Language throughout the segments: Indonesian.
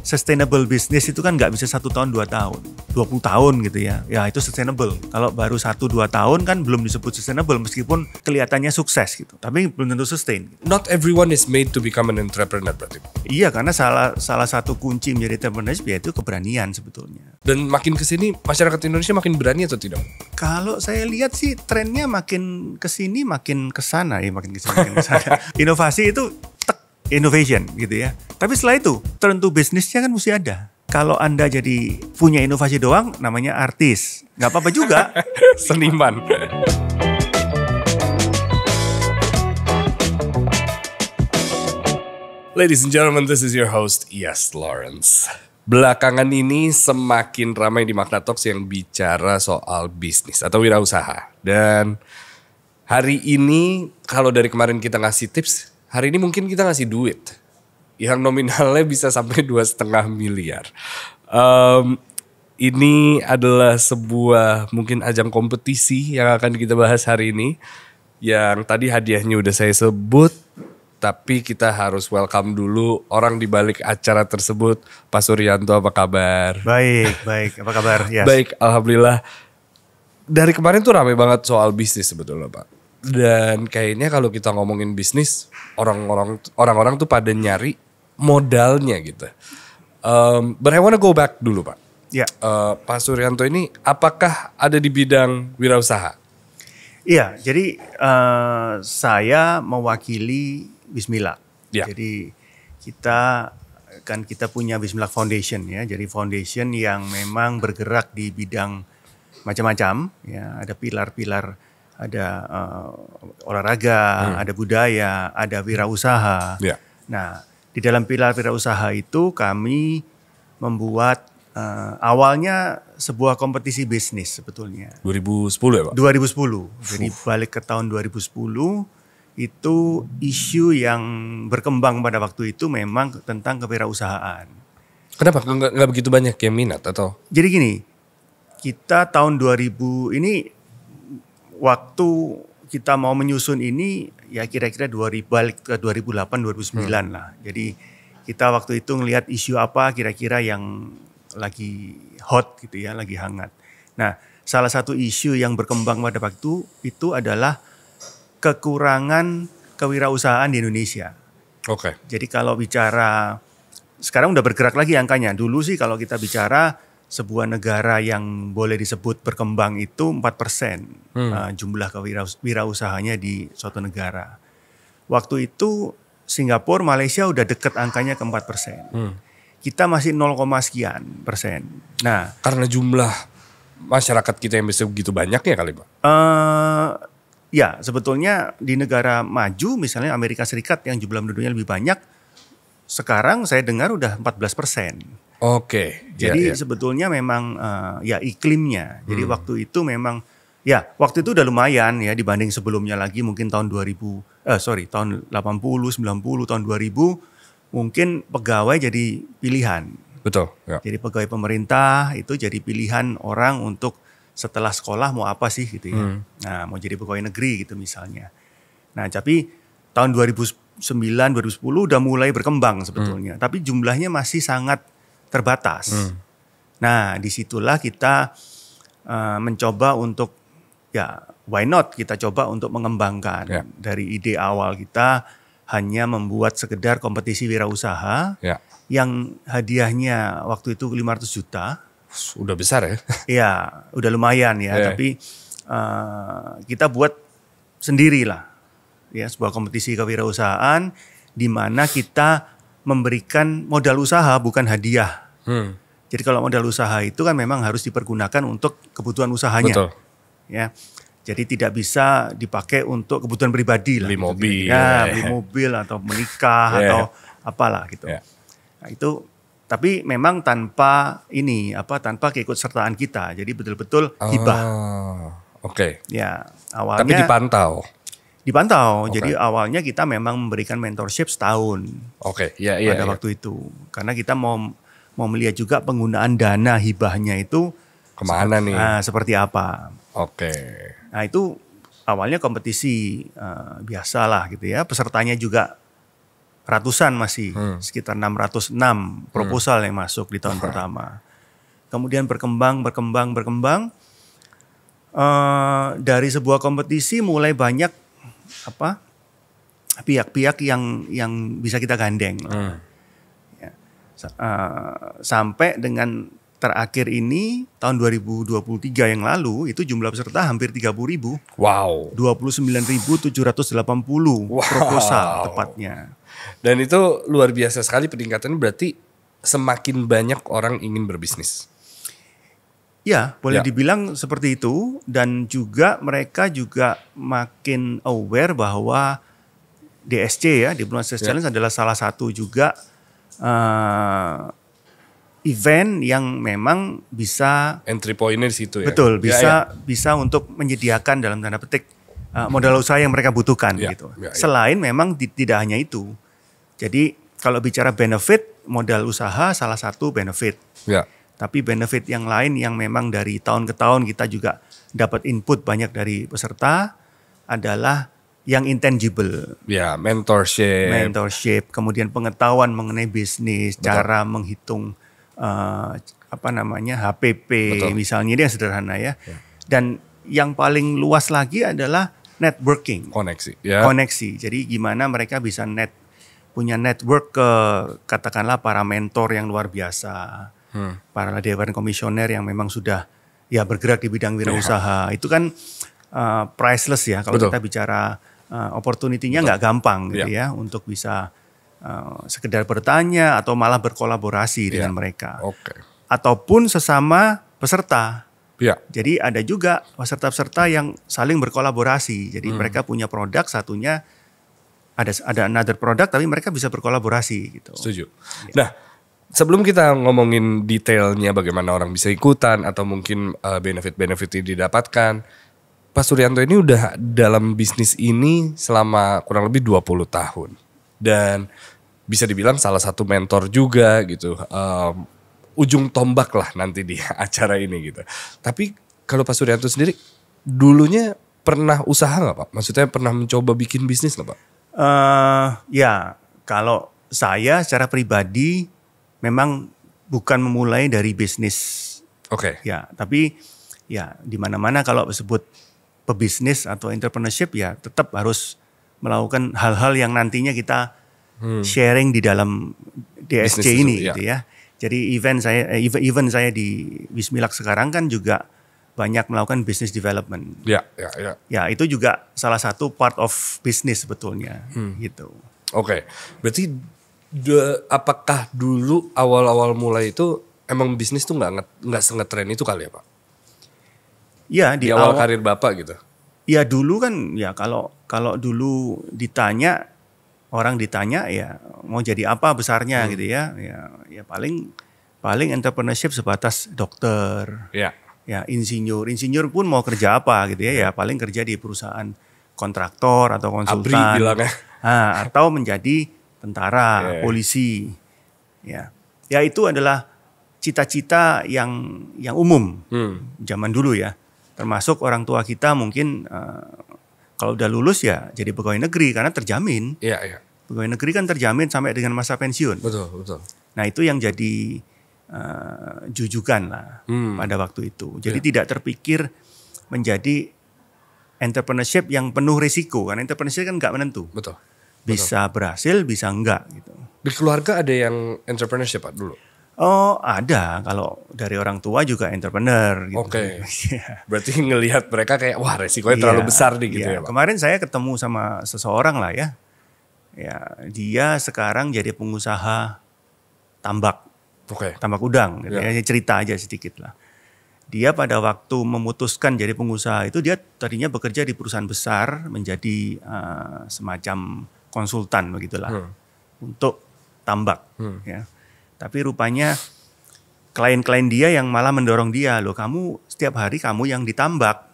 sustainable business itu kan nggak bisa 1 tahun 2 tahun, 20 tahun gitu ya. Ya itu sustainable. Kalau baru 1-2 tahun kan belum disebut sustainable meskipun kelihatannya sukses gitu. Tapi belum tentu sustain. Not everyone is made to become an entrepreneur berarti. Iya, karena salah satu kunci menjadi entrepreneurship yaitu keberanian sebetulnya. Dan makin kesini masyarakat Indonesia makin berani atau tidak? Kalau saya lihat sih trennya makin kesini makin kesana ya, makin kesini makin kesana. Inovasi itu innovation gitu ya. Tapi setelah itu turn to bisnisnya kan mesti ada. Kalau Anda jadi punya inovasi doang namanya artis. Nggak apa-apa juga. Seniman. Ladies and gentlemen, this is your host, Yes Lawrence. Belakangan ini semakin ramai di Makna Talks yang bicara soal bisnis atau wirausaha. Dan hari ini kalau dari kemarin kita ngasih tips, hari ini mungkin kita ngasih duit yang nominalnya bisa sampai 2,5 miliar. Ini adalah sebuah mungkin ajang kompetisi yang akan kita bahas hari ini. Yang tadi hadiahnya udah saya sebut. Tapi kita harus welcome dulu orang di balik acara tersebut. Pak Suryanto, apa kabar? Baik. Apa kabar? Yes. Baik, alhamdulillah. Dari kemarin tuh ramai banget soal bisnis sebetulnya, Pak. Dan kayaknya kalau kita ngomongin bisnis, orang-orang tuh pada nyari modalnya gitu. But I wanna go back dulu, Pak. Ya. Pak Suryanto ini apakah ada di bidang wirausaha? Iya, jadi saya mewakili Bismillah. Ya. Jadi kita punya Bismillah Foundation ya. Jadi foundation yang memang bergerak di bidang macam-macam. Ya, ada pilar-pilar, ada olahraga, ada budaya, ada wirausaha. Ya. Nah, di dalam pilar wirausaha itu kami membuat awalnya sebuah kompetisi bisnis sebetulnya. 2010 ya, Pak? 2010. Jadi balik ke tahun 2010 itu isu yang berkembang pada waktu itu memang tentang kewirausahaan. Kenapa nggak begitu banyak yang minat atau? Jadi gini, kita tahun 2000 ini waktu kita mau menyusun ini ya kira-kira balik ke 2008-2009 lah. Jadi kita waktu itu ngelihat isu apa kira-kira yang lagi hot gitu ya, lagi hangat. Nah, salah satu isu yang berkembang pada waktu itu adalah kekurangan kewirausahaan di Indonesia. Oke. Jadi kalau bicara, sekarang udah bergerak lagi angkanya. Dulu sih kalau kita bicara sebuah negara yang boleh disebut berkembang itu 4% jumlah kewirausahanya di suatu negara. Waktu itu Singapura, Malaysia udah deket angkanya ke 4%. Kita masih 0, sekian persen. Nah, karena jumlah masyarakat kita yang bisa begitu banyak ya kali, Pak? Ya, sebetulnya di negara maju, misalnya Amerika Serikat yang jumlah penduduknya lebih banyak, sekarang saya dengar udah 14%. Oke. Jadi sebetulnya memang ya iklimnya. Jadi waktu itu memang, ya waktu itu udah lumayan ya dibanding sebelumnya lagi mungkin tahun tahun 80, 90, tahun 2000, mungkin pegawai jadi pilihan. Betul. Ya. Jadi pegawai pemerintah itu jadi pilihan orang untuk setelah sekolah mau apa sih gitu ya. Nah, mau jadi pegawai negeri gitu misalnya. Nah, tapi tahun 2009, 2010 udah mulai berkembang sebetulnya. Tapi jumlahnya masih sangat terbatas. Nah, disitulah kita mencoba untuk, ya why not kita coba untuk mengembangkan. Ya. Dari ide awal kita hanya membuat sekedar kompetisi wirausaha yang hadiahnya waktu itu 500 juta. Udah besar ya? Iya, udah lumayan ya. Tapi kita buat sendirilah, ya sebuah kompetisi kewirausahaan di mana kita memberikan modal usaha bukan hadiah. Jadi kalau modal usaha itu kan memang harus dipergunakan untuk kebutuhan usahanya. Betul. Ya, jadi tidak bisa dipakai untuk kebutuhan pribadi lah. Beli mobil, beli mobil atau menikah atau apalah gitu. Nah itu. Tapi memang tanpa keikutsertaan kita. Jadi betul-betul hibah. Oke. Ya, awalnya. Tapi dipantau. Dipantau. Jadi awalnya kita memang memberikan mentorship setahun. Oke. Pada waktu itu. Karena kita mau melihat juga penggunaan dana hibahnya itu kemana nih? Seperti apa. Oke. Nah itu awalnya kompetisi biasa lah gitu ya. Pesertanya juga ratusan masih, sekitar 606 proposal yang masuk di tahun pertama. Kemudian berkembang. Dari sebuah kompetisi mulai banyak pihak-pihak yang bisa kita gandeng. Ya. Sampai dengan terakhir ini tahun 2023 yang lalu itu jumlah peserta hampir 30.000. Wow. 29.780 proposal tepatnya. Dan itu luar biasa sekali peningkatannya, berarti semakin banyak orang ingin berbisnis. Ya, boleh dibilang seperti itu, dan juga mereka juga makin aware bahwa DSC ya, Diplomasi Challenge adalah salah satu juga event yang memang bisa entry point-nya di situ ya. Betul, bisa untuk menyediakan dalam tanda petik modal usaha yang mereka butuhkan gitu. Selain memang tidak hanya itu. Jadi kalau bicara benefit, modal usaha salah satu benefit. Ya. Tapi benefit yang lain yang memang dari tahun ke tahun kita juga dapat input banyak dari peserta adalah yang intangible. Ya, mentorship, kemudian pengetahuan mengenai bisnis, cara menghitung HPP. Betul. Misalnya, ini yang sederhana ya. Dan yang paling luas lagi adalah networking. Koneksi. Jadi gimana mereka bisa punya network ke katakanlah para mentor yang luar biasa. Para dewan komisioner yang memang sudah bergerak di bidang wirausaha. Itu kan priceless ya kalau kita bicara opportunity-nya nggak gampang gitu ya untuk bisa sekedar bertanya atau malah berkolaborasi dengan mereka. Ataupun sesama peserta. Jadi ada juga peserta-peserta yang saling berkolaborasi. Jadi mereka punya produk, satunya ada another product, tapi mereka bisa berkolaborasi gitu. Setuju. Nah, sebelum kita ngomongin detailnya bagaimana orang bisa ikutan atau mungkin benefit-benefit yang didapatkan, Pak Suryanto ini udah dalam bisnis ini selama kurang lebih 20 tahun. Dan bisa dibilang salah satu mentor juga gitu. Ujung tombak lah nanti di acara ini gitu. Tapi kalau Pak Suryanto sendiri dulunya pernah usaha gak Pak? Maksudnya pernah mencoba bikin bisnis gak Pak? Kalau saya secara pribadi memang bukan memulai dari bisnis. Ya, tapi di mana-mana kalau disebut pebisnis atau entrepreneurship tetap harus melakukan hal-hal yang nantinya kita sharing di dalam DSC ini gitu ya. Jadi event saya di Wismilak sekarang kan juga banyak melakukan business development. Ya, itu juga salah satu part of business sebetulnya gitu. Berarti apakah dulu awal-awal mulai itu emang bisnis tuh nggak sengetren itu kali ya Pak? Ya, di awal karir Bapak gitu. Ya dulu kan kalau dulu orang ditanya mau jadi apa besarnya gitu ya paling entrepreneurship sebatas dokter. Ya insinyur pun mau kerja apa gitu ya paling kerja di perusahaan kontraktor atau konsultan. Abri bilangnya. Atau menjadi tentara, polisi. Ya itu adalah cita-cita yang umum zaman dulu ya. Termasuk orang tua kita mungkin kalau udah lulus jadi pegawai negeri karena terjamin. Pegawai negeri kan terjamin sampai dengan masa pensiun. Betul. Nah itu yang jadi jujukan lah pada waktu itu. Jadi tidak terpikir menjadi entrepreneurship yang penuh risiko. Karena entrepreneurship kan nggak menentu. Bisa berhasil, bisa enggak gitu. Di keluarga ada yang entrepreneurship Pak dulu? Oh ada, kalau dari orang tua juga entrepreneur gitu. Berarti ngelihat mereka kayak wah resikonya terlalu besar nih gitu ya Pak. Kemarin saya ketemu sama seseorang lah ya. Dia sekarang jadi pengusaha tambak. Tambak udang gitu ya. Cerita aja sedikit lah. Dia pada waktu memutuskan jadi pengusaha itu dia tadinya bekerja di perusahaan besar menjadi semacam konsultan begitulah untuk tambak ya. Tapi rupanya klien-klien dia yang malah mendorong dia, loh kamu setiap hari kamu yang ditambak.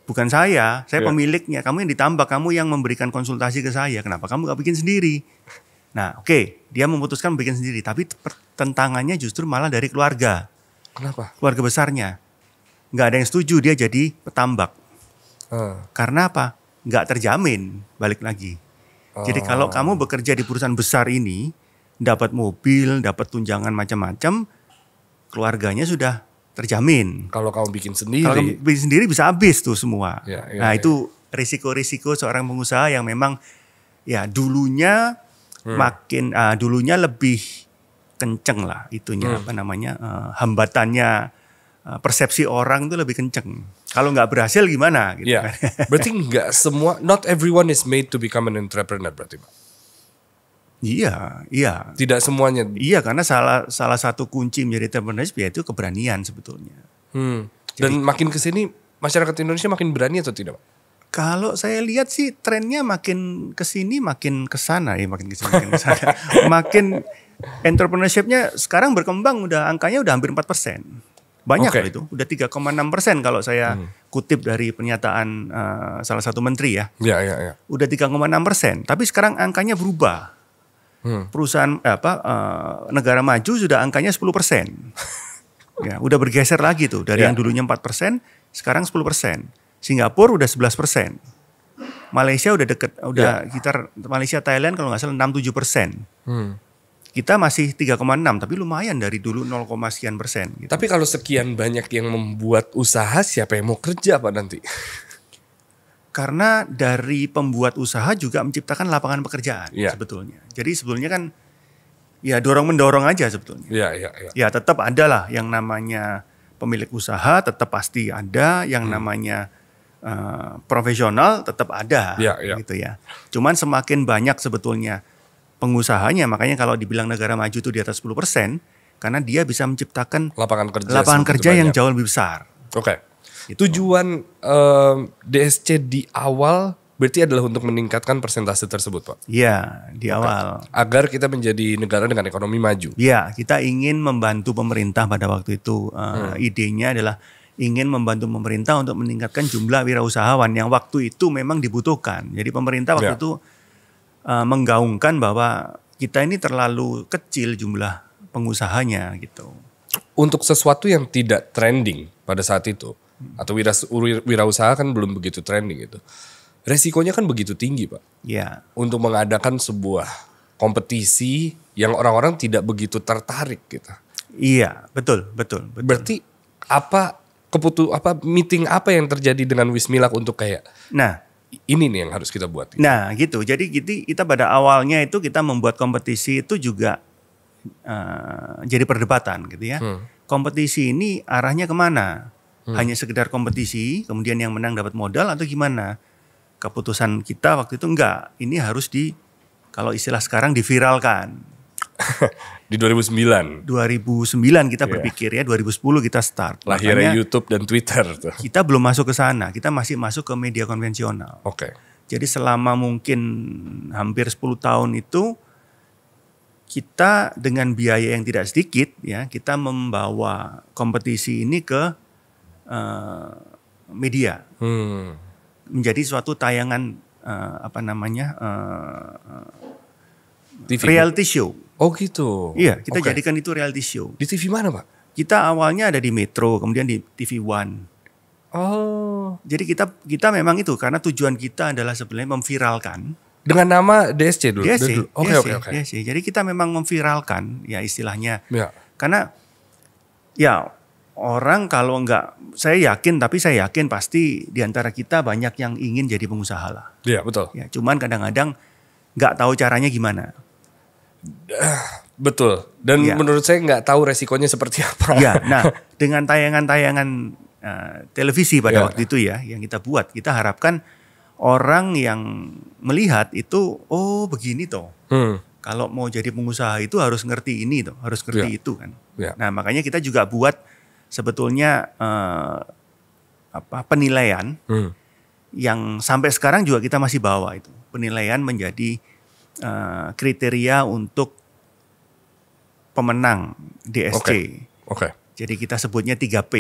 Bukan saya pemiliknya, kamu yang ditambak, kamu yang memberikan konsultasi ke saya, kenapa kamu gak bikin sendiri? Nah dia memutuskan bikin sendiri, tapi tentangannya justru malah dari keluarga. Kenapa? Keluarga besarnya. Gak ada yang setuju dia jadi petambak. Karena apa? Gak terjamin, balik lagi. Jadi kalau kamu bekerja di perusahaan besar ini, dapat mobil, dapat tunjangan macam-macam, keluarganya sudah terjamin. Kalau kamu bikin Kalau kamu sendiri. bikin sendiri bisa habis tuh semua. Ya, Nah itu risiko-risiko seorang pengusaha yang memang ya dulunya dulunya lebih kenceng lah itunya apa namanya hambatannya persepsi orang itu lebih kenceng. Kalau nggak berhasil gimana? Gitu Ya, kan. berarti nggak semua, not everyone is made to become an entrepreneur berarti Pak? Iya. Tidak semuanya. Iya, karena salah satu kunci menjadi entrepreneurship yaitu keberanian sebetulnya. Dan makin kesini masyarakat Indonesia makin berani atau tidak Pak? Kalau saya lihat sih trennya makin kesini makin kesana ya, makin kesini makin kesana. Makin entrepreneurship-nya sekarang berkembang angkanya udah hampir 4%. Banyak Oke. loh itu, udah 3,6% kalau saya kutip dari pernyataan salah satu menteri ya. Ya. Udah 3,6%, tapi sekarang angkanya berubah. Perusahaan negara maju sudah angkanya 10%. Ya, udah bergeser lagi tuh dari yang dulunya 4%, sekarang 10%. Singapura udah 11%. Malaysia udah deket, sekitar Malaysia Thailand kalau nggak salah 6-7%. Kita masih 3,6, tapi lumayan dari dulu 0, sekian persen. Gitu. Tapi kalau sekian banyak yang membuat usaha, siapa yang mau kerja Pak nanti? Karena dari pembuat usaha juga menciptakan lapangan pekerjaan sebetulnya. Jadi sebetulnya kan ya dorong-mendorong aja sebetulnya. Iya. Ya tetap ada lah yang namanya pemilik usaha, tetap pasti ada. Yang namanya profesional tetap ada gitu ya. Cuman semakin banyak sebetulnya pengusahanya, makanya kalau dibilang negara maju itu di atas 10%, karena dia bisa menciptakan Lapangan kerja yang jauh lebih besar. Oke. Tujuan DSC di awal berarti adalah untuk meningkatkan persentase tersebut Pak? Iya, di awal. Agar kita menjadi negara dengan ekonomi maju? Iya, kita ingin membantu pemerintah pada waktu itu. Idenya adalah ingin membantu pemerintah untuk meningkatkan jumlah wirausahawan yang waktu itu memang dibutuhkan. Jadi pemerintah waktu itu menggaungkan bahwa kita ini terlalu kecil jumlah pengusahanya gitu. Untuk sesuatu yang tidak trending pada saat itu, atau wirausaha kan belum begitu trending itu, resikonya kan begitu tinggi Pak. Iya. Untuk mengadakan sebuah kompetisi yang orang-orang tidak begitu tertarik gitu. Iya, betul. Berarti meeting apa yang terjadi dengan Wismilak untuk kayak ini nih yang harus kita buat. Nah gitu, jadi kita pada awalnya itu kita membuat kompetisi itu juga jadi perdebatan gitu ya. Kompetisi ini arahnya kemana? Hanya sekedar kompetisi, kemudian yang menang dapat modal atau gimana? Keputusan kita waktu itu enggak, ini harus kalau istilah sekarang diviralkan. Di 2009 kita berpikir ya, 2010 kita start. Lahirnya YouTube dan Twitter tuh. Kita belum masuk ke sana, kita masih masuk ke media konvensional. Oke. Jadi selama mungkin hampir 10 tahun itu kita dengan biaya yang tidak sedikit ya, kita membawa kompetisi ini ke media. Menjadi suatu tayangan TV. Reality show. Oh gitu. Iya, kita jadikan itu reality show. Di TV mana Pak? Kita awalnya ada di Metro, kemudian di TV One. Oh. Jadi kita memang itu karena tujuan kita adalah sebenarnya memviralkan. Dengan nama DSC dulu? DSC. Oke. DSC. Jadi kita memang memviralkan ya istilahnya. Ya. Karena ya orang kalau saya yakin pasti di antara kita banyak yang ingin jadi pengusaha lah. Iya betul. Ya, cuman kadang-kadang nggak tahu caranya gimana. Betul. Dan menurut saya nggak tahu resikonya seperti apa. Ya, nah dengan tayangan-tayangan televisi pada waktu itu ya yang kita buat, kita harapkan orang yang melihat itu begini toh. Kalau mau jadi pengusaha itu harus ngerti ini toh, harus ngerti itu kan. Nah makanya kita juga buat sebetulnya penilaian yang sampai sekarang juga kita masih bawa itu. Penilaian menjadi kriteria untuk pemenang DSC. Oke. Jadi kita sebutnya 3P.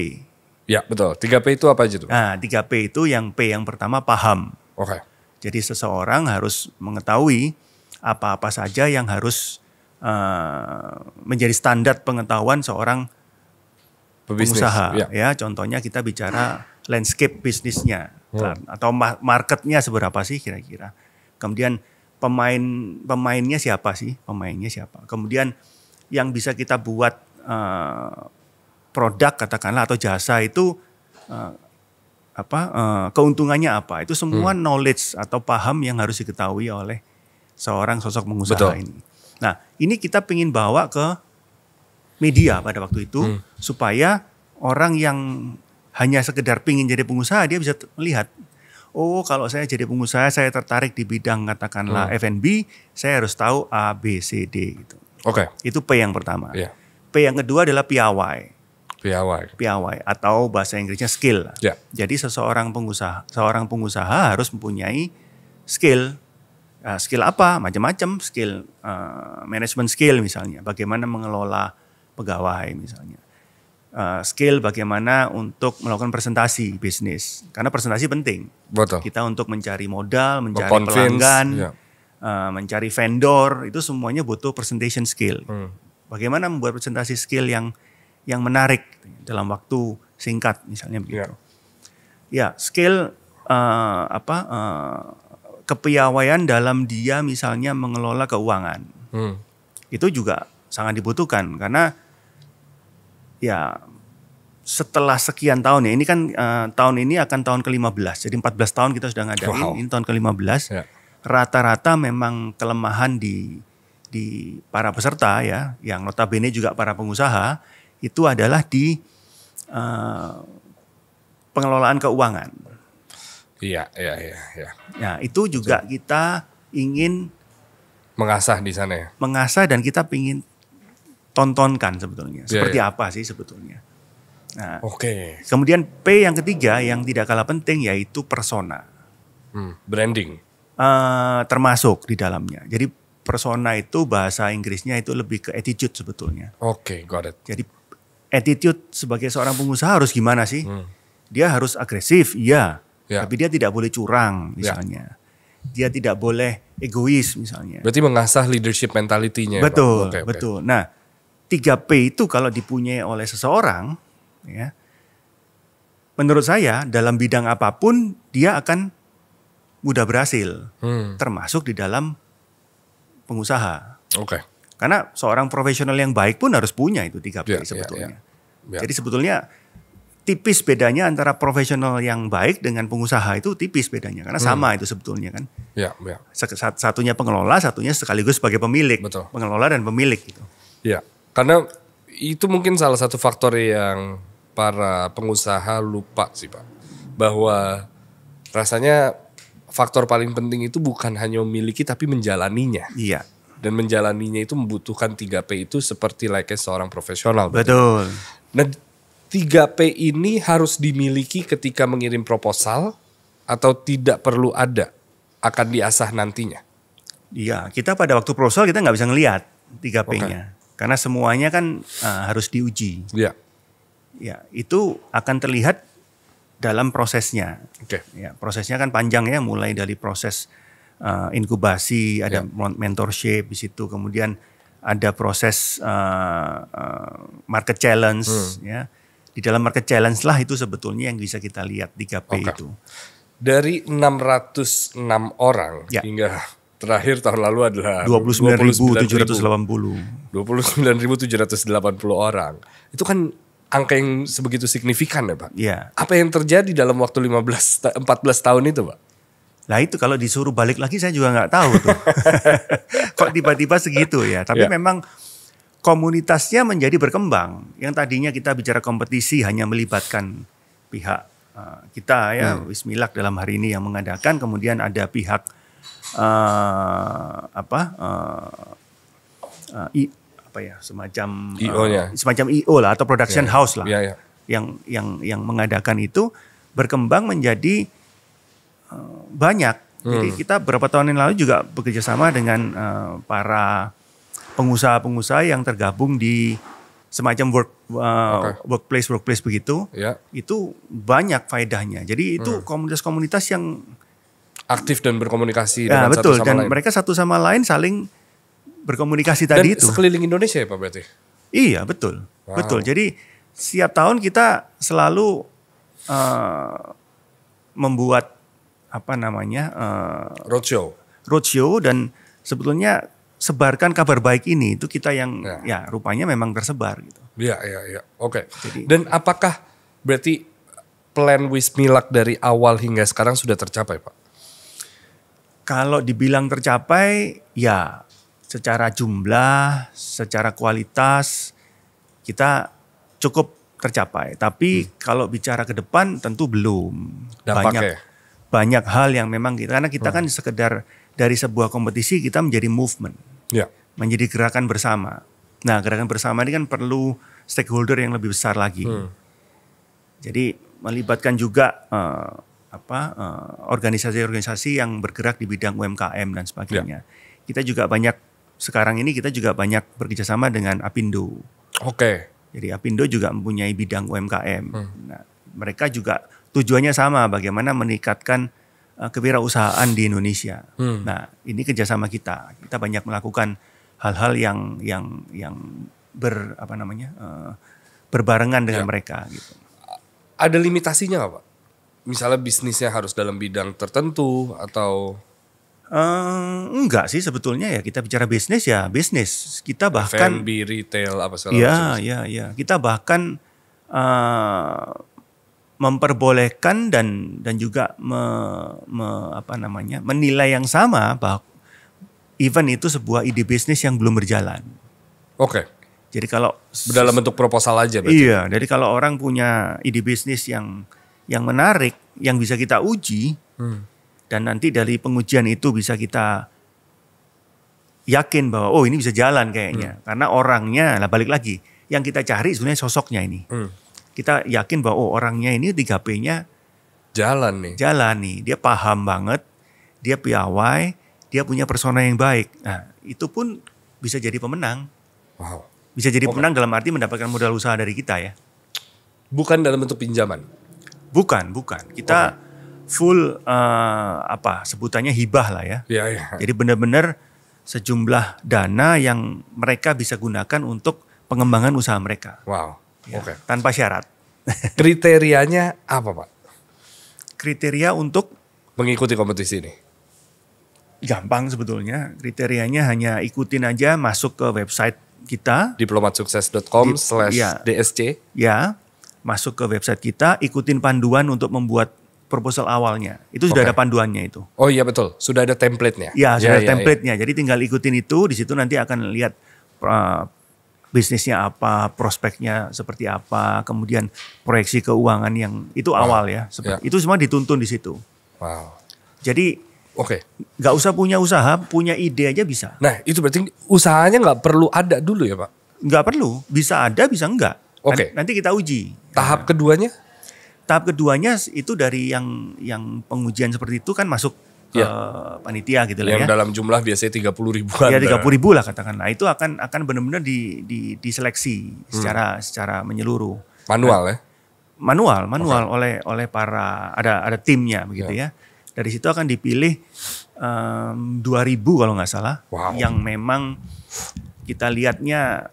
Ya betul. 3P itu apa aja tuh? Nah 3P itu yang P yang pertama paham. Oke. Jadi seseorang harus mengetahui apa-apa saja yang harus menjadi standar pengetahuan seorang pengusaha. Ya, contohnya kita bicara landscape bisnisnya atau marketnya seberapa sih kira-kira. Kemudian pemainnya siapa sih? Pemainnya siapa? Kemudian yang bisa kita buat produk katakanlah atau jasa itu keuntungannya apa? Itu semua knowledge atau paham yang harus diketahui oleh seorang sosok pengusaha ini. Nah, ini kita ingin bawa ke media pada waktu itu supaya orang yang hanya sekedar pingin jadi pengusaha dia bisa melihat, oh kalau saya jadi pengusaha saya tertarik di bidang katakanlah F&B, saya harus tahu A, B, C, D gitu. Oke. Itu P yang pertama. Yeah. P yang kedua adalah piawai. Piawai Atau bahasa Inggrisnya skill. Yeah. Jadi seorang pengusaha harus mempunyai skill. Skill apa? Macam-macam skill, management skill misalnya, bagaimana mengelola pegawai misalnya. Skill bagaimana untuk melakukan presentasi bisnis, karena presentasi penting. Betul. Kita untuk mencari modal, mencari pelanggan, mencari vendor, itu semuanya butuh presentation skill. Bagaimana membuat presentasi skill yang menarik dalam waktu singkat misalnya begitu. Ya, skill kepiawaian dalam dia misalnya mengelola keuangan. Itu juga sangat dibutuhkan karena ya setelah sekian tahun ya, ini kan tahun ini akan tahun ke-15, jadi 14 tahun kita sudah ngadain, ini tahun ke-15. Rata-rata memang kelemahan di para peserta ya, yang notabene juga para pengusaha, itu adalah di pengelolaan keuangan. Iya. Nah, itu juga kita ingin mengasah di sana ya. Mengasah dan kita ingin tontonkan sebetulnya. Seperti apa sih sebetulnya. Nah, kemudian P yang ketiga yang tidak kalah penting yaitu persona. Branding. Termasuk di dalamnya. Jadi persona itu bahasa Inggrisnya itu lebih ke attitude sebetulnya. Got it. Jadi attitude sebagai seorang pengusaha harus gimana sih? Dia harus agresif, iya. Tapi dia tidak boleh curang misalnya. Dia tidak boleh egois misalnya. Berarti mengasah leadership mentality-nya. Betul, betul. Nah, 3P itu kalau dipunyai oleh seseorang, ya, menurut saya dalam bidang apapun dia akan mudah berhasil, termasuk di dalam pengusaha. Karena seorang profesional yang baik pun harus punya itu 3P sebetulnya. Jadi sebetulnya tipis bedanya antara profesional yang baik dengan pengusaha itu tipis bedanya, karena sama itu sebetulnya kan. Satunya pengelola, satunya sekaligus sebagai pemilik. Betul. Pengelola dan pemilik gitu. Ya. Karena itu mungkin salah satu faktor yang para pengusaha lupa sih Pak. Bahwa rasanya faktor paling penting itu bukan hanya memiliki tapi menjalaninya. Iya. Dan menjalaninya itu membutuhkan 3P itu seperti layaknya seorang profesional. Betul. Nah 3P ini harus dimiliki ketika mengirim proposal atau tidak perlu ada, akan diasah nantinya? Iya, kita pada waktu proposal kita nggak bisa ngelihat 3P-nya. Karena semuanya kan harus diuji. Iya. Ya, itu akan terlihat dalam prosesnya. Ya, prosesnya kan panjang ya, mulai dari proses inkubasi, ada mentorship di situ, kemudian ada proses market challenge. Ya. Di dalam market challenge lah itu sebetulnya yang bisa kita lihat 3P itu. Dari 606 orang hingga terakhir tahun lalu adalah 29.780. 29.780 orang. Itu kan angka yang sebegitu signifikan ya Pak. Iya. Apa yang terjadi dalam waktu 14 tahun itu Pak? Lah itu kalau disuruh balik lagi saya juga nggak tahu tuh. Kok tiba-tiba segitu ya. Tapi memang komunitasnya menjadi berkembang. Yang tadinya kita bicara kompetisi hanya melibatkan pihak kita ya, Wismilak dalam hari ini yang mengadakan. Kemudian ada pihak semacam IO-nya. Semacam IO lah atau production house lah. Yang mengadakan itu berkembang menjadi banyak. Jadi kita beberapa tahun yang lalu juga bekerja sama dengan para pengusaha-pengusaha yang tergabung di semacam workplace begitu. Itu banyak faedahnya. Jadi itu komunitas-komunitas yang aktif dan berkomunikasi dengan betul, satu sama dan lain. Mereka satu sama lain saling berkomunikasi tadi itu. Dan sekeliling Indonesia ya Pak berarti? Iya, betul. Betul. Jadi setiap tahun kita selalu membuat roadshow dan sebetulnya sebarkan kabar baik ini itu kita yang ya rupanya memang tersebar gitu. Iya. Oke. Dan apakah berarti plan Wismilak dari awal hingga sekarang sudah tercapai, Pak? Kalau dibilang tercapai, ya secara jumlah, secara kualitas kita cukup tercapai. Tapi kalau bicara ke depan tentu belum. Banyak hal yang memang karena kita kan sekedar dari sebuah kompetisi kita menjadi movement, menjadi gerakan bersama. Nah, gerakan bersama ini kan perlu stakeholder yang lebih besar lagi. Jadi melibatkan juga organisasi-organisasi yang bergerak di bidang UMKM dan sebagainya. Kita juga sekarang ini kita juga banyak bekerjasama dengan Apindo. Jadi Apindo juga mempunyai bidang UMKM. Nah, mereka juga tujuannya sama, bagaimana meningkatkan kewirausahaan di Indonesia. Nah, ini kerjasama kita. Kita banyak melakukan hal-hal yang berbarengan dengan mereka. Gitu. Ada limitasinya nggak, Pak? Misalnya bisnisnya harus dalam bidang tertentu atau? Enggak sih sebetulnya ya, kita bicara bisnis ya bisnis. Kita bahkan F&B, retail apa segala macam. Iya. Kita bahkan memperbolehkan dan juga menilai yang sama bahwa event itu sebuah ide bisnis yang belum berjalan. Jadi kalau dalam bentuk proposal aja berarti. Iya, jadi kalau orang punya ide bisnis yang menarik, yang bisa kita uji, dan nanti dari pengujian itu bisa kita yakin bahwa ini bisa jalan kayaknya. Karena orangnya, balik lagi, yang kita cari sebenarnya sosoknya ini. Kita yakin bahwa orangnya ini 3P-nya jalan nih. Dia paham banget, dia piawai, dia punya persona yang baik. Nah, itu pun bisa jadi pemenang. Bisa jadi pemenang dalam arti mendapatkan modal usaha dari kita ya. Bukan dalam bentuk pinjaman? Bukan. Kita full sebutannya hibah lah ya. Jadi benar-benar sejumlah dana yang mereka bisa gunakan untuk pengembangan usaha mereka. Tanpa syarat. Kriterianya apa, Pak? Kriteria untuk mengikuti kompetisi ini? Gampang sebetulnya. Kriterianya hanya ikutin aja, masuk ke website kita. diplomatsukses.com/DSC. Ya, masuk ke website kita, ikutin panduan untuk membuat proposal awalnya. Itu sudah ada panduannya itu. Oh iya betul, sudah ada template-nya. Ya, sudah ada template-nya. Jadi tinggal ikutin itu, di situ nanti akan lihat bisnisnya apa, prospeknya seperti apa, kemudian proyeksi keuangan yang itu awal ya. Itu semua dituntun di situ. Jadi nggak usah punya usaha, punya ide aja bisa. Nah itu berarti usahanya nggak perlu ada dulu ya Pak? Nggak perlu, bisa ada bisa enggak. Nanti kita uji. Tahap keduanya? Tahap keduanya itu dari yang pengujian seperti itu kan masuk ke panitia gitu lah ya. Yang dalam jumlah biasanya 30 ribuan. Ya 30 ribu lah katakan. Nah itu akan benar-benar diseleksi secara menyeluruh. Manual ya? Manual oleh para ada timnya begitu ya. Dari situ akan dipilih 2.000 kalau nggak salah, yang memang kita lihatnya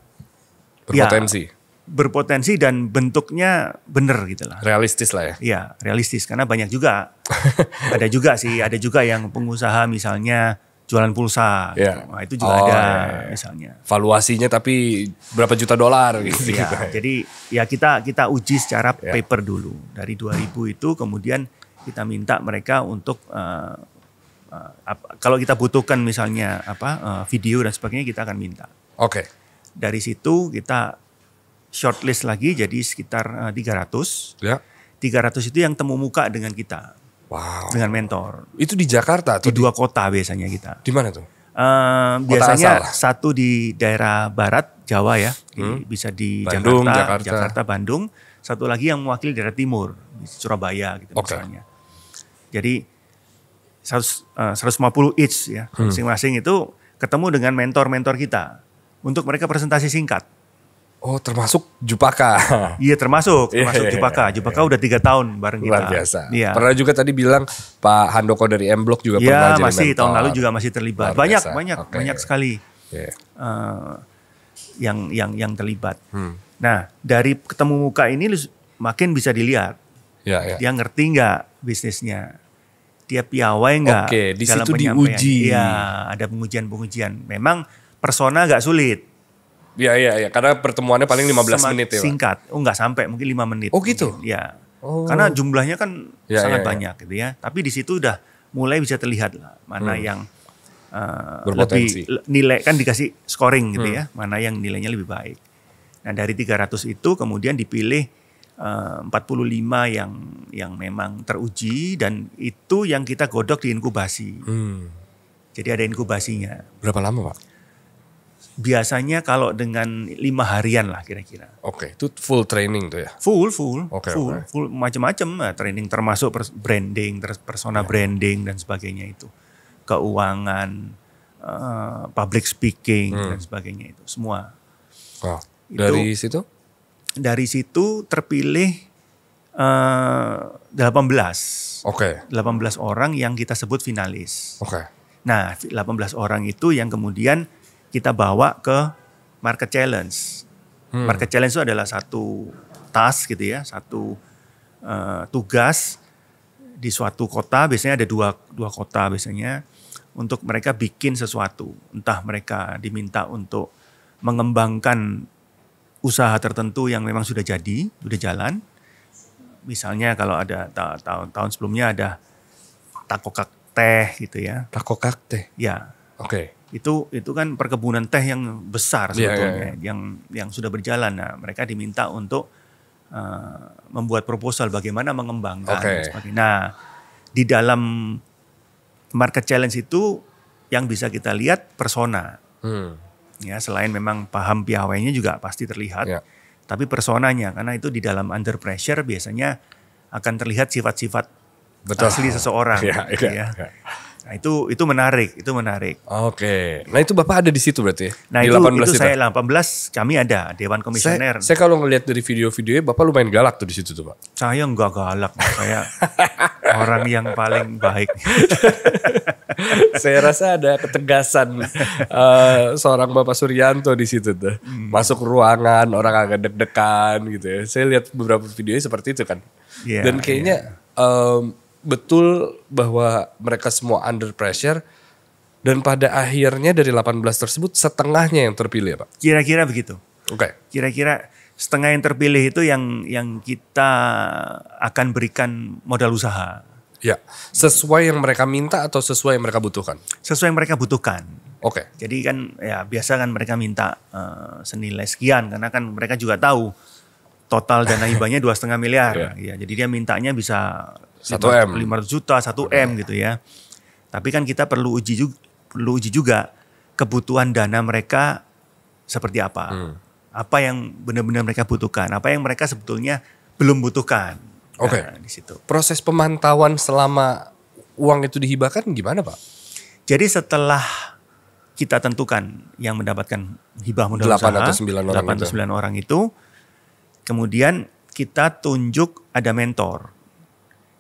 berpotensi dan bentuknya bener gitu lah. Realistis lah ya? Iya realistis karena banyak juga, ada juga yang pengusaha misalnya jualan pulsa, gitu. Nah, itu juga ada misalnya. Valuasinya tapi berapa juta dolar gitu. Jadi ya kita uji secara paper dulu dari 2.000 itu kemudian kita minta mereka untuk kalau kita butuhkan misalnya video dan sebagainya kita akan minta. Dari situ kita shortlist lagi jadi sekitar 300. 300 itu yang temu muka dengan kita. Dengan mentor. Itu di Jakarta atau di 2 kota biasanya kita. Di mana tuh? Biasanya satu di daerah barat Jawa ya, bisa di Bandung, Jakarta, Bandung. Satu lagi yang mewakili daerah timur, di Surabaya gitu misalnya. Jadi 150 each ya, masing-masing itu ketemu dengan mentor-mentor kita untuk mereka presentasi singkat. Oh termasuk Jupaka. Iya termasuk Jupaka. Jupaka udah 3 tahun bareng kita. Luar biasa. Pernah juga tadi bilang Pak Handoko dari M-Block juga pernah jadi mentor. Tahun lalu juga masih terlibat. Banyak sekali yang terlibat. Nah dari ketemu muka ini makin bisa dilihat. Dia ngerti nggak bisnisnya. dia piawai nggak Oke, di dalam situ penyampaian. diuji. Iya, ada pengujian-pengujian. Memang persona agak sulit. Iya, karena pertemuannya paling 15 Semat menit ya, Pak? Singkat. Oh nggak sampai, mungkin 5 menit. Oh gitu? Mungkin. Ya. Oh. Karena jumlahnya kan Ya, sangat ya, ya. banyak gitu ya. Tapi di situ udah mulai bisa terlihat lah mana yang Berpotensi. lebih nilai kan dikasih scoring gitu ya. Mana yang nilainya lebih baik. Nah dari 300 itu kemudian dipilih 45 yang memang teruji dan itu yang kita godok di inkubasi. Jadi ada inkubasinya. Berapa lama, Pak? Biasanya kalau dengan 5 harian lah kira-kira. Oke, itu full training tuh ya? Full Oke. macam-macam training termasuk branding, persona branding dan sebagainya itu, keuangan, public speaking dan sebagainya itu semua. Wow. Dari situ? Dari situ terpilih 18 Oke. orang yang kita sebut finalis. Oke. Nah 18 orang itu yang kemudian kita bawa ke Market Challenge. Market Challenge itu adalah satu task gitu ya, satu tugas di suatu kota, biasanya ada dua kota biasanya, untuk mereka bikin sesuatu. Entah mereka diminta untuk mengembangkan usaha tertentu yang memang sudah jadi, sudah jalan. Misalnya kalau ada tahun sebelumnya ada takokak teh gitu ya. Takokak teh? Ya. Oke. Itu kan perkebunan teh yang besar sebetulnya, Yeah. yang sudah berjalan. Nah, mereka diminta untuk membuat proposal bagaimana mengembangkan. Dan sebagainya. Nah, di dalam Market Challenge itu yang bisa kita lihat persona. Ya, selain memang paham piawainya juga pasti terlihat, tapi personanya karena itu di dalam under pressure biasanya akan terlihat sifat-sifat asli seseorang. Gitu ya. Nah, itu menarik. Oke. Nah itu Bapak ada di situ berarti ya? Nah di itu 18 saya 18 kami ada Dewan Komisioner. Saya kalau ngelihat dari video-videonya Bapak lumayan galak tuh di situ tuh Pak. Saya enggak galak, saya orang yang paling baik. Saya rasa ada ketegasan seorang Bapak Suryanto di situ tuh. Masuk ruangan orang agak deg-degan gitu ya. Saya lihat beberapa videonya seperti itu kan. Yeah, dan kayaknya betul bahwa mereka semua under pressure dan pada akhirnya dari 18 tersebut setengahnya yang terpilih ya Pak? Kira-kira begitu. Oke. Kira-kira setengah yang terpilih itu yang kita akan berikan modal usaha. Ya, sesuai yang mereka minta atau sesuai yang mereka butuhkan? Sesuai yang mereka butuhkan. Oke. Jadi kan ya biasa kan mereka minta senilai sekian karena kan mereka juga tahu total dana hibahnya 2,5 miliar. Ya, jadi dia mintanya bisa 1M. 500 juta, 1M gitu ya. Tapi kan kita perlu uji juga kebutuhan dana mereka seperti apa. Apa yang benar-benar mereka butuhkan, apa yang mereka sebetulnya belum butuhkan. Oke. Nah, di situ. Proses pemantauan selama uang itu dihibahkan gimana Pak? Jadi setelah kita tentukan yang mendapatkan hibah modal 8 usaha, atau 9 orang 8 atau 9 orang itu, kemudian kita tunjuk ada mentor.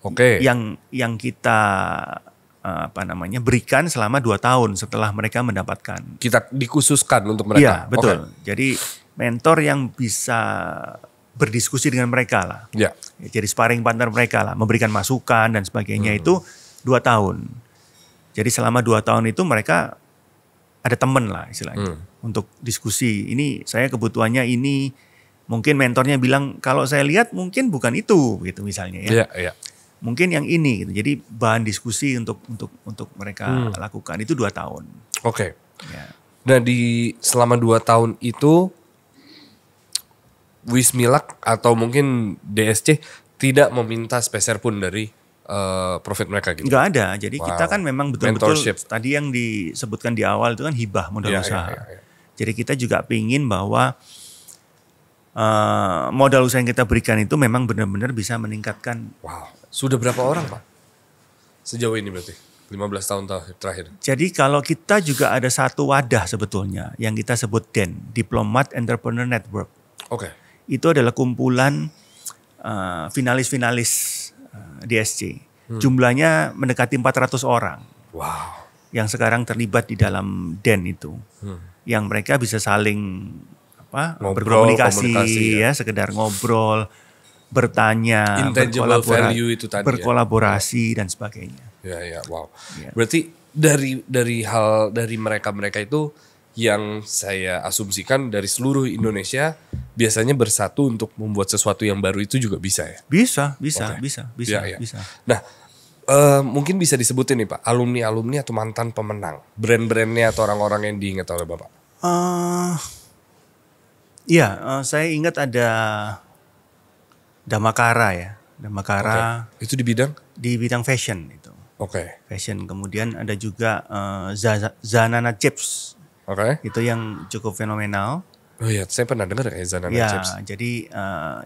Oke. Yang kita berikan selama 2 tahun setelah mereka mendapatkan. Kita dikhususkan untuk mereka. Iya, betul. Oke. Jadi mentor yang bisa berdiskusi dengan mereka lah. Ya. Jadi sparring partner mereka lah, memberikan masukan dan sebagainya itu 2 tahun. Jadi selama 2 tahun itu mereka ada temen lah istilahnya untuk diskusi. Ini saya kebutuhannya ini, mungkin mentornya bilang kalau saya lihat mungkin bukan itu gitu misalnya ya. Iya. Mungkin yang ini gitu. Jadi bahan diskusi untuk mereka lakukan itu 2 tahun. Oke. Ya. Nah selama 2 tahun itu Wismilak atau mungkin DSC tidak meminta speser pun dari profit mereka gitu? Nggak ada. Jadi kita kan memang betul-betul Mentorship. tadi yang disebutkan di awal itu kan hibah modal usaha. Iya. Jadi kita juga pingin bahwa modal usaha yang kita berikan itu memang benar-benar bisa meningkatkan. Wow. Sudah berapa orang Pak? Sejauh ini berarti 15 tahun terakhir. Jadi kalau kita juga ada satu wadah sebetulnya yang kita sebut DEN, Diplomat Entrepreneur Network. Oke. Itu adalah kumpulan finalis-finalis DSC. Jumlahnya mendekati 400 orang. Wow. Yang sekarang terlibat di dalam DEN itu. Yang mereka bisa saling berkomunikasi komunikasi, ya, sekedar ngobrol, bertanya, Intangible value itu tadi berkolaborasi dan sebagainya. Ya, wow. Ya. Berarti dari mereka itu yang saya asumsikan dari seluruh Indonesia biasanya bersatu untuk membuat sesuatu yang baru itu juga bisa ya? Bisa. Ya. Bisa. Nah, mungkin bisa disebutin nih Pak, alumni atau mantan pemenang, brand-brandnya atau orang-orang yang diingat oleh Bapak. Saya ingat ada Damakara ya. Damakara Itu di bidang? di bidang fashion itu. Oke. Fashion. Kemudian ada juga Zanana Chips. Itu yang cukup fenomenal. Oh iya, saya pernah dengar kayak Zanana Chips. Jadi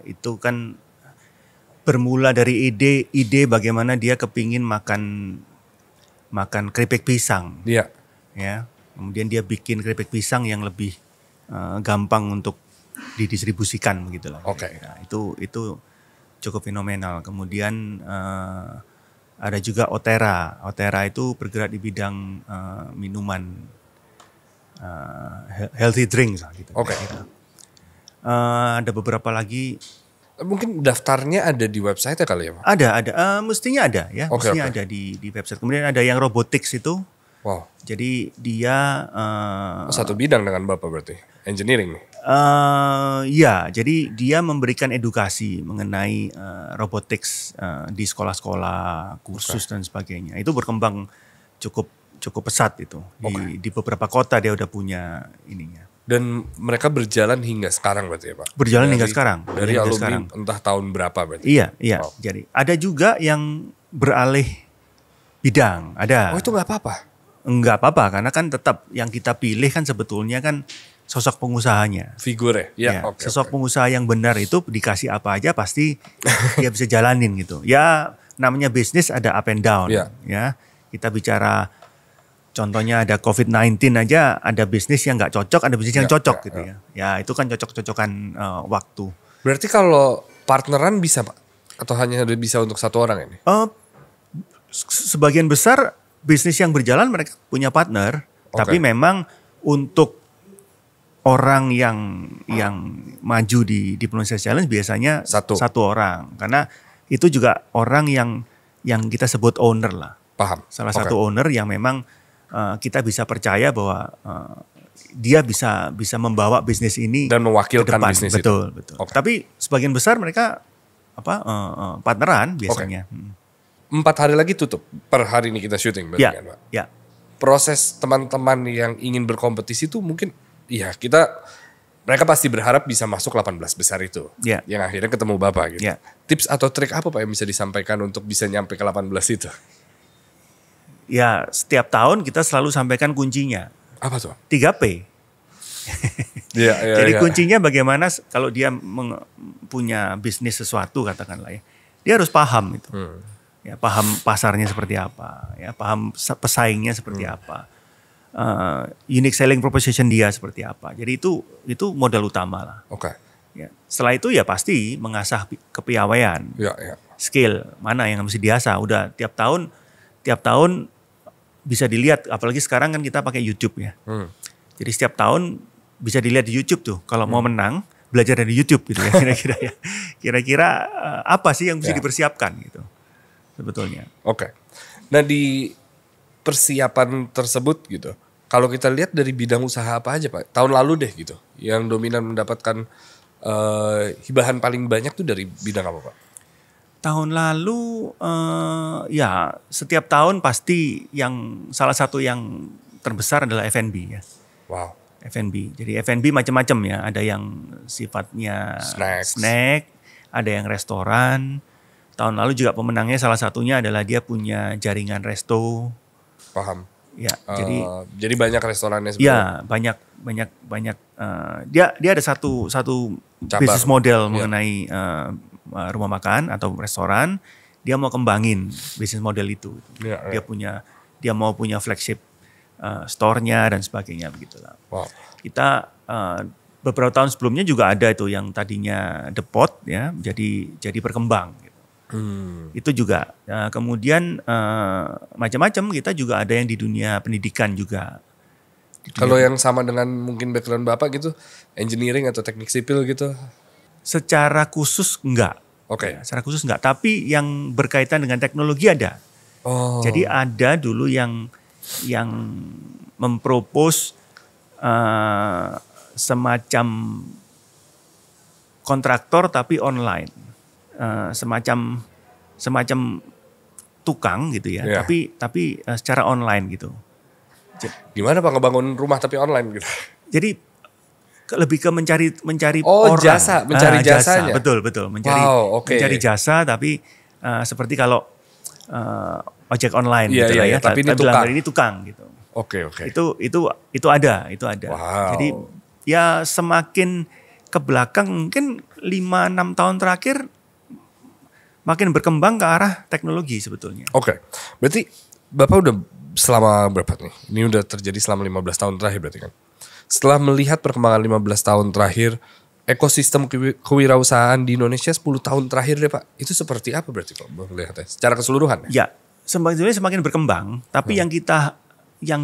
itu kan bermula dari ide bagaimana dia kepingin makan keripik pisang. Iya. Ya. Kemudian dia bikin keripik pisang yang lebih gampang untuk didistribusikan begitu lah. Oke. Nah, itu cukup fenomenal. Kemudian ada juga Otera. Otera itu bergerak di bidang minuman healthy drinks gitu. Oke. Ada beberapa lagi. Mungkin daftarnya ada di website kali ya Pak? Ada. Mestinya ada ya. Mestinya ada di website. Kemudian ada yang robotics itu. Wow. Jadi dia satu bidang dengan Bapak berarti, engineering nih. Jadi dia memberikan edukasi mengenai robotics di sekolah-sekolah, kursus dan sebagainya. Itu berkembang cukup pesat itu. Di beberapa kota dia udah punya ininya. Dan mereka berjalan hingga sekarang berarti ya Pak? Berjalan hingga sekarang. Dari alumni entah tahun berapa berarti? Iya. Wow. Jadi ada juga yang beralih bidang. Ada. Oh itu nggak apa-apa? Nggak apa-apa karena kan tetap yang kita pilih kan sebetulnya kan sosok pengusahanya. Figur ya? Sosok pengusaha yang benar itu dikasih apa aja pasti dia bisa jalanin gitu. Ya namanya bisnis ada up and down. Ya kita bicara contohnya ada COVID-19 aja ada bisnis yang nggak cocok, ada bisnis yang cocok gitu ya. Ya itu kan cocok-cocokan waktu. Berarti kalau partneran bisa Pak? Atau hanya bisa untuk satu orang ini? Sebagian besar bisnis yang berjalan mereka punya partner. Tapi memang untuk orang yang maju di Diplomacy Challenge biasanya satu orang. Karena itu juga orang yang kita sebut owner lah. Paham. Salah satu owner yang memang kita bisa percaya bahwa dia bisa membawa bisnis ini dan mewakilkan bisnis itu. Betul. Tapi sebagian besar mereka partneran biasanya. 4 hari lagi tutup. Per hari ini kita syuting berarti kan Pak? Ya. Proses teman-teman yang ingin berkompetisi itu mungkin mereka pasti berharap bisa masuk 18 besar itu. Ya. Yang akhirnya ketemu Bapak gitu. Ya. Tips atau trik apa Pak yang bisa disampaikan untuk bisa nyampe ke 18 itu? Ya, setiap tahun kita selalu sampaikan kuncinya. Apa tuh? 3P. Jadi kuncinya bagaimana kalau dia punya bisnis sesuatu katakanlah ya. Dia harus paham itu. Ya, paham pasarnya seperti apa, ya, paham pesaingnya seperti apa. Unique selling proposition dia seperti apa. Jadi itu modal utama lah. Ya. Setelah itu ya pasti mengasah kepiawaian. Skill mana yang mesti diasah. Udah tiap tahun bisa dilihat, apalagi sekarang kan kita pakai YouTube ya. Jadi setiap tahun bisa dilihat di YouTube tuh. Kalau mau menang, belajar dari YouTube gitu ya kira-kira ya. Kira-kira apa sih yang mesti dipersiapkan gitu sebetulnya. Nah di persiapan tersebut gitu, kalau kita lihat dari bidang usaha apa aja Pak? Tahun lalu deh gitu, yang dominan mendapatkan hibahan paling banyak tuh dari bidang apa Pak? Tahun lalu ya setiap tahun pasti yang salah satu yang terbesar adalah F&B ya. Wow. F&B. Jadi F&B macam-macam ya. Ada yang sifatnya snack, ada yang restoran. Tahun lalu juga pemenangnya salah satunya adalah dia punya jaringan resto. Paham. Ya, jadi banyak restorannya sebenarnya. Ya, banyak. Dia ada satu bisnis model mengenai rumah makan atau restoran. Dia mau kembangin bisnis model itu. Dia mau punya flagship store-nya dan sebagainya begitulah. Wow. Kita beberapa tahun sebelumnya juga ada itu yang tadinya The Pot ya, jadi berkembang. Gitu. Itu juga. Kemudian macam-macam kita juga ada yang di dunia pendidikan juga. Kalau yang sama dengan mungkin background Bapak gitu, engineering atau teknik sipil gitu? Secara khusus enggak. Ya, secara khusus enggak. Tapi yang berkaitan dengan teknologi ada. Oh. Jadi ada dulu yang mempropos semacam kontraktor tapi online, semacam tukang gitu ya, Iya. tapi secara online gitu. Gimana Pak ngebangun rumah tapi online gitu? Jadi lebih ke mencari Oh, orang. jasa, mencari jasanya. Betul, mencari Wow, oke. mencari jasa tapi seperti kalau ojek online Iya, gitu iya, lah iya, ya. tapi ini dalam tukang. hal ini tukang gitu. Oke. Itu ada. Wow. Jadi ya semakin ke belakang mungkin 5-6 tahun terakhir makin berkembang ke arah teknologi sebetulnya. Oke. Berarti Bapak udah selama berapa nih? Ini udah terjadi selama 15 tahun terakhir berarti kan? Setelah melihat perkembangan 15 tahun terakhir, ekosistem kewirausahaan di Indonesia 10 tahun terakhir deh Pak, itu seperti apa berarti Pak melihatnya? Secara keseluruhan ya? Ya, sebetulnya semakin berkembang, tapi yang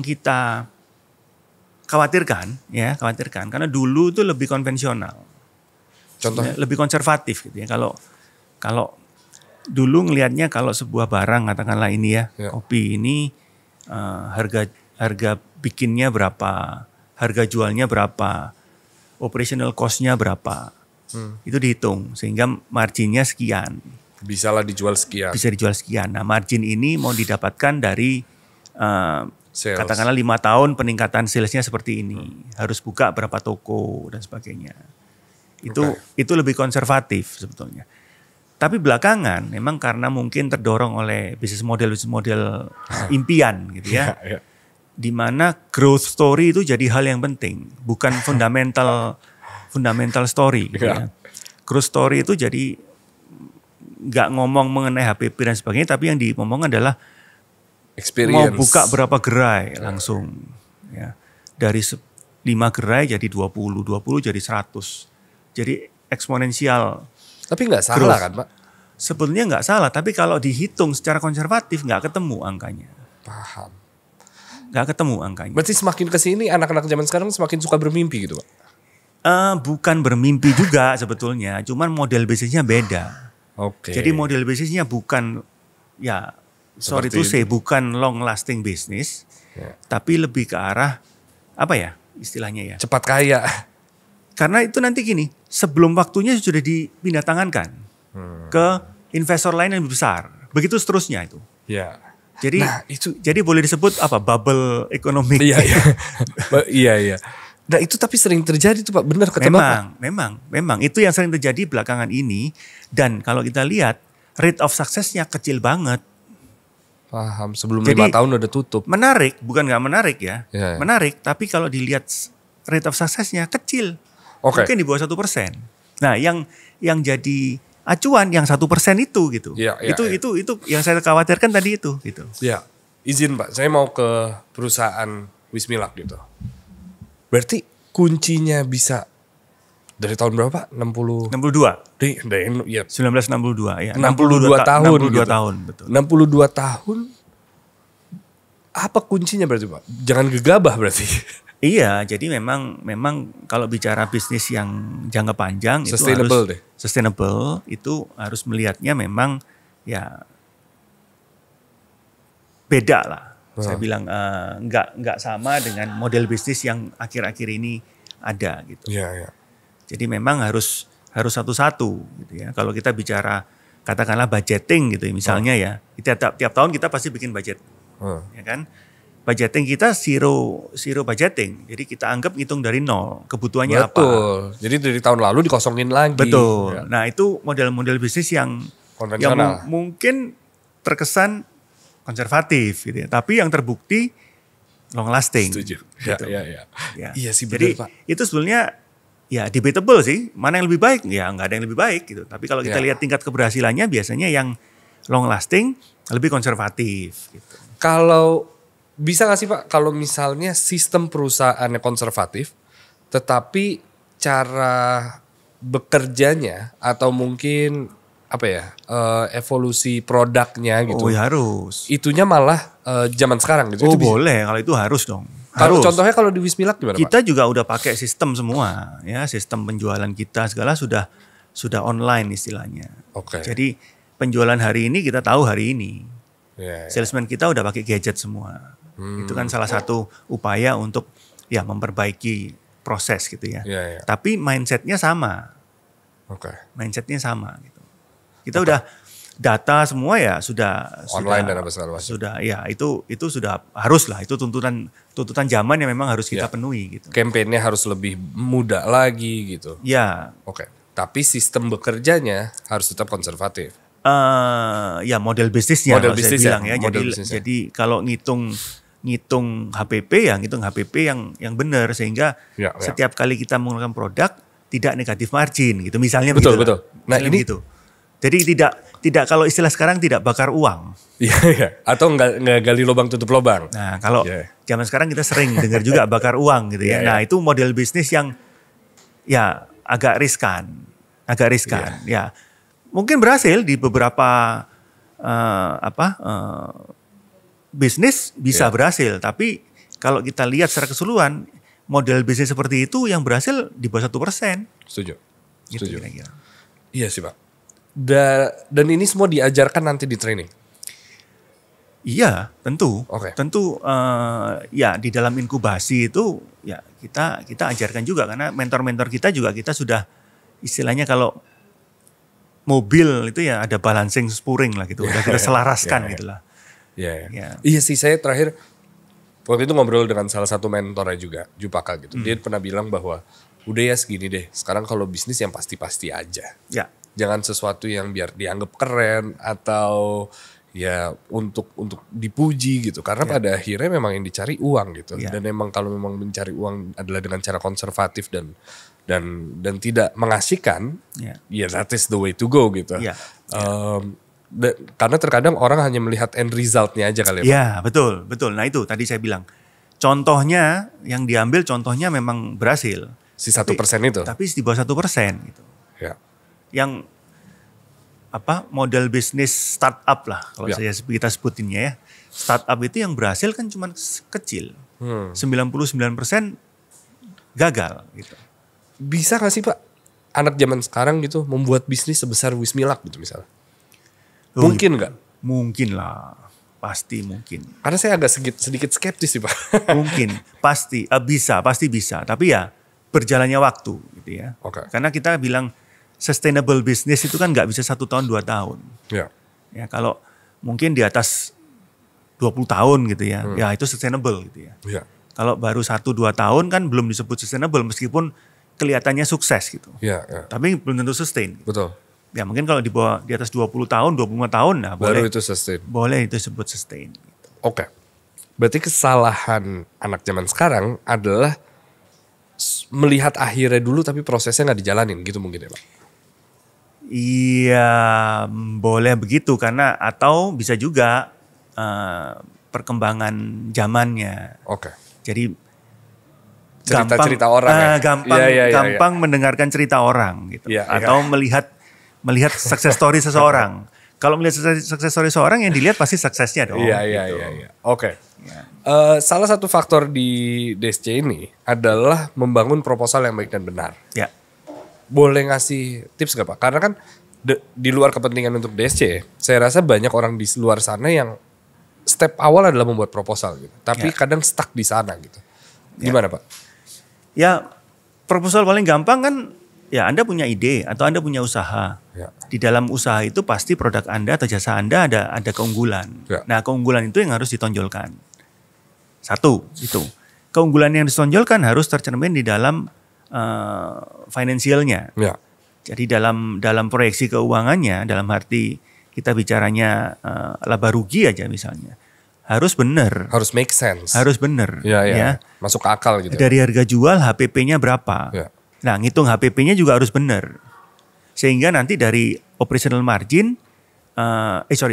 kita khawatirkan karena dulu itu lebih konvensional. Contohnya? Lebih konservatif gitu ya. Kalau dulu ngelihatnya kalau sebuah barang katakanlah ini ya, kopi ini harga bikinnya berapa, harga jualnya berapa, operational cost-nya berapa. Itu dihitung sehingga marginnya sekian. Bisa lah dijual sekian. Bisa dijual sekian. Nah, margin ini mau didapatkan dari Sales. katakanlah 5 tahun peningkatan salesnya seperti ini. Harus buka berapa toko dan sebagainya. Itu lebih konservatif sebetulnya. Tapi belakangan memang karena mungkin terdorong oleh bisnis model impian gitu ya. Ya. Di mana growth story itu jadi hal yang penting, bukan fundamental story gitu ya. Growth story itu jadi nggak ngomong mengenai HPP dan sebagainya, tapi yang diomong adalah Experience. mau buka berapa gerai langsung ya. Dari 5 gerai jadi 20 jadi 100. Jadi eksponensial. Tapi nggak salah kan Pak? Sebetulnya nggak salah, tapi kalau dihitung secara konservatif nggak ketemu angkanya. Paham. Nggak ketemu angkanya. Berarti semakin kesini anak-anak zaman sekarang semakin suka bermimpi gitu Pak? Bukan bermimpi juga sebetulnya, cuman model bisnisnya beda. Oke. Jadi model bisnisnya bukan ya sorry to say bukan long lasting bisnis, tapi lebih ke arah apa ya istilahnya ya? Cepat kaya. Karena itu nanti gini, sebelum waktunya sudah dipindah tangankan ke investor lain yang lebih besar. Begitu seterusnya itu. Ya. Jadi Nah, itu jadi boleh disebut apa? Bubble ekonomi. Iya. Iya. Nah itu tapi sering terjadi tuh Pak, benar kata Bapak. Memang itu yang sering terjadi belakangan ini. Dan kalau kita lihat rate of success-nya kecil banget. Paham, sebelum Jadi, 5 tahun udah tutup. Menarik, bukan nggak menarik ya. Ya. Menarik, tapi kalau dilihat rate of success-nya kecil. Oke. Mungkin di bawah 1%. Nah yang jadi acuan yang 1% itu gitu. Ya, itu yang saya khawatirkan tadi itu gitu. Ya, izin Pak, saya mau ke perusahaan Wismilak gitu. Berarti kuncinya bisa dari tahun berapa Pak? 62. Ya. 1962 ya. 62 tahun 62 gitu. tahun betul. 62 tahun. Apa kuncinya berarti Pak? Jangan gegabah berarti. Iya, jadi memang kalau bicara bisnis yang jangka panjang Sustainable itu sustainable itu harus melihatnya memang ya beda lah. Saya bilang nggak sama dengan model bisnis yang akhir-akhir ini ada gitu. Iya. Jadi memang harus satu-satu gitu ya. Kalau kita bicara katakanlah budgeting gitu ya, misalnya ya, tiap tahun kita pasti bikin budget, ya kan? Budgeting kita zero budgeting. Jadi kita anggap ngitung dari nol. Kebutuhannya apa? Betul. Jadi dari tahun lalu dikosongin lagi. Betul. Ya. Nah itu model-model bisnis yang Konvensional. mungkin terkesan konservatif gitu ya. Tapi yang terbukti long lasting. Setuju. Gitu. Ya. Ya. Iya sih Jadi benar Pak. itu sebetulnya ya debatable sih. Mana yang lebih baik? Ya nggak ada yang lebih baik gitu. Tapi kalau kita lihat tingkat keberhasilannya biasanya yang long lasting lebih konservatif gitu. Kalau bisa gak sih Pak, kalau misalnya sistem perusahaannya konservatif, tetapi cara bekerjanya atau mungkin apa ya evolusi produknya gitu. Oh ya harus. Itunya malah zaman sekarang gitu. Oh itu boleh, kalau itu harus dong. Kalau Harus. contohnya kalau di Wismilak gimana Pak? Kita juga udah pakai sistem semua, ya sistem penjualan kita segala sudah online istilahnya. Oke. Jadi penjualan hari ini kita tahu hari ini. Ya, ya. Salesman kita udah pakai gadget semua. Itu kan salah satu upaya untuk ya memperbaiki proses gitu ya. Ya, ya. Tapi mindsetnya sama. Oke. Mindsetnya sama gitu. Kita udah data semua ya sudah Online dan apa segala macam. Sudah ya itu sudah harus lah, itu tuntutan zaman yang memang harus kita penuhi gitu. Campaign-nya harus lebih mudah lagi gitu. Ya. Oke. Tapi sistem bekerjanya harus tetap konservatif. Ya model bisnisnya Model kalau bisnis saya bilang ya, ya. model bisnisnya. Jadi kalau ngitung HPP ya ngitung HPP yang benar sehingga Ya. setiap kali kita menggunakan produk tidak negatif margin gitu misalnya. Betul, begitu. betul. Nah, Misalnya ini begitu. Jadi tidak kalau istilah sekarang tidak bakar uang. Iya, iya. Atau nggak gali lubang tutup lubang. Nah kalau Yeah. zaman sekarang kita sering dengar juga bakar uang gitu ya. Yeah, Nah itu model bisnis yang ya agak riskan. Ya mungkin berhasil di beberapa bisnis bisa berhasil. Tapi kalau kita lihat secara keseluruhan model bisnis seperti itu yang berhasil di bawah 1%. Setuju. Gitu Setuju. kira-kira. Iya sih Pak. Dan ini semua diajarkan nanti di training. Iya, tentu. Oke. Tentu ya di dalam inkubasi itu ya kita ajarkan juga karena mentor-mentor kita juga kita sudah istilahnya kalau mobil itu ya ada balancing spurring lah gitu. Udah kita selaraskan gitu lah. Iya. Iya sih, saya terakhir waktu itu ngobrol dengan salah satu mentornya juga, Jupaka gitu. Dia pernah bilang bahwa udah ya segini deh. Sekarang kalau bisnis yang pasti-pasti aja. Ya. Jangan sesuatu yang biar dianggap keren atau ya untuk dipuji gitu. Karena pada akhirnya memang yang dicari uang gitu. Ya. Dan memang kalau memang mencari uang adalah dengan cara konservatif dan tidak mengasihkan, ya that is the way to go gitu. Ya. Karena terkadang orang hanya melihat end resultnya aja kali ya. Ya, betul. Nah itu tadi saya bilang. Contohnya yang diambil contohnya memang berhasil. Si 1% itu. Tapi di bawah 1% gitu. Ya. Yang model bisnis startup lah kalau kita sebutinnya ya. Startup itu yang berhasil kan cuma kecil. 99% gagal gitu. Bisa gak sih Pak anak zaman sekarang gitu membuat bisnis sebesar Wismilak gitu misalnya? Mungkin nggak? Mungkin lah, pasti mungkin. Karena saya agak sedikit skeptis sih Pak. Mungkin, pasti bisa. Tapi ya berjalannya waktu gitu ya. Oke. Karena kita bilang sustainable business itu kan nggak bisa 1 tahun 2 tahun. Ya. Ya kalau mungkin di atas 20 tahun gitu ya, ya itu sustainable gitu ya. Ya. Kalau baru 1-2 tahun kan belum disebut sustainable meskipun kelihatannya sukses gitu. Ya. Tapi belum tentu sustain. Betul. Ya mungkin kalau di atas 20 tahun, 25 tahun nah Baru boleh. itu sustain. Boleh itu disebut sustain. Oke. Berarti kesalahan anak zaman sekarang adalah melihat akhirnya dulu tapi prosesnya nggak dijalanin gitu mungkin ya Pak? Iya, boleh begitu karena atau bisa juga perkembangan zamannya. Oke. Jadi Cerita-cerita orang ya? gampang mendengarkan cerita orang gitu. Atau melihat success story seseorang. Kalau melihat success story seseorang yang dilihat pasti suksesnya dong. Iya. Oke. Salah satu faktor di DSC ini adalah membangun proposal yang baik dan benar. Ya. Boleh ngasih tips gak Pak? Karena kan di luar kepentingan untuk DSC, saya rasa banyak orang di luar sana yang step awal adalah membuat proposal gitu. Tapi kadang stuck di sana gitu. Gimana Pak? Ya proposal paling gampang kan ya Anda punya ide atau Anda punya usaha. Ya. Di dalam usaha itu pasti produk Anda atau jasa Anda ada keunggulan. Ya. Nah keunggulan itu yang harus ditonjolkan. Satu itu. Keunggulan yang ditonjolkan harus tercermin di dalam finansialnya. Ya. Jadi dalam proyeksi keuangannya, dalam arti kita bicaranya laba rugi aja misalnya. Harus benar. Harus make sense. Harus benar. Ya. Masuk ke akal gitu. Dari harga jual HPP-nya berapa. Ya. Nah ngitung HPP-nya juga harus benar. Sehingga nanti dari operational margin,